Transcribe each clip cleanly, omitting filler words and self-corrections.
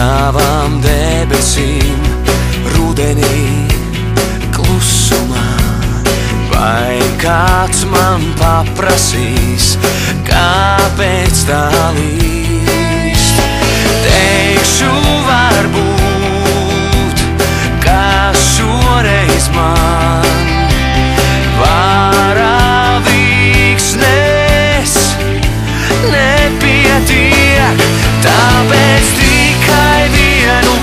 tavām debesīm rudenī klusumā. Vai kāds man paprasīs, kāpēc tā līst? Teikšu varbūt, ka šoreiz man varavīksnes nepietiek. Tāpēc tikai vienu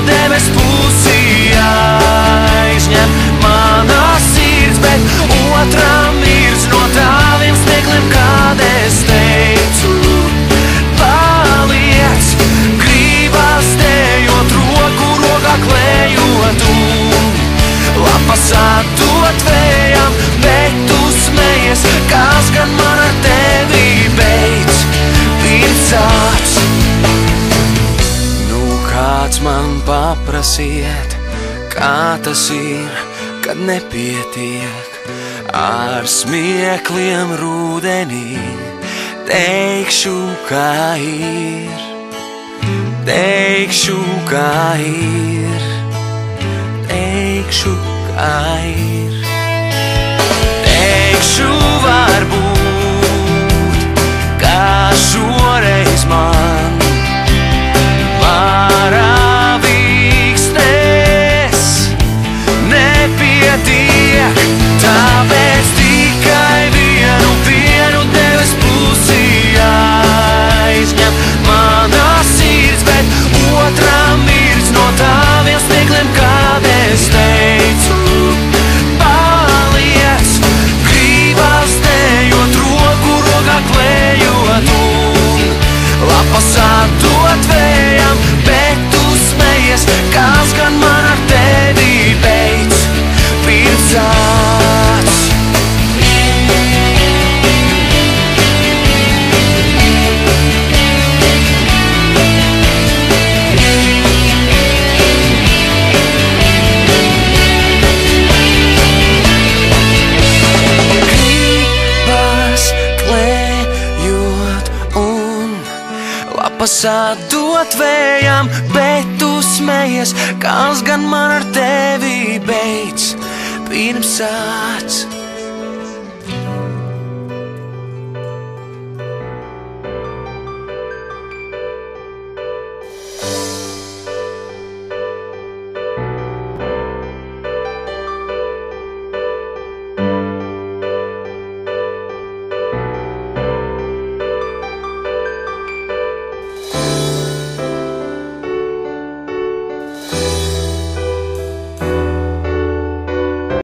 debes pusi aizņem mana sirds, bet otrā mirdz no taviem smiekliem, kad es teicu paliec. Gribas dejot roku rokā klējot un lapas atdot vējām, bet tu smejies, kas gan man ar tevi beidz pirmsāts. Nu kāds man paprasiet, kā tas ir, kad nepietiek ar smiekliem rudenī. Teikšu, kā ir, teikšu, kā ir, teikšu, kā ir. Teikšu varbūt, ka šoreiz man varavīksnes nepietiek. Tāpēc tikai vienu debes pusi aizņem mana sirds, bet otrā mirdz no taviem smiekliem, kad es teicu paliec. Gribas dejot roku rokā klējot un lapas atdot vējām, bet tu smejies, kas gan man ar tevi beidz pirmsāts. Lapas atdot vējām, bet tu smejies, kas gan man ar tevi beidz pirmsāts.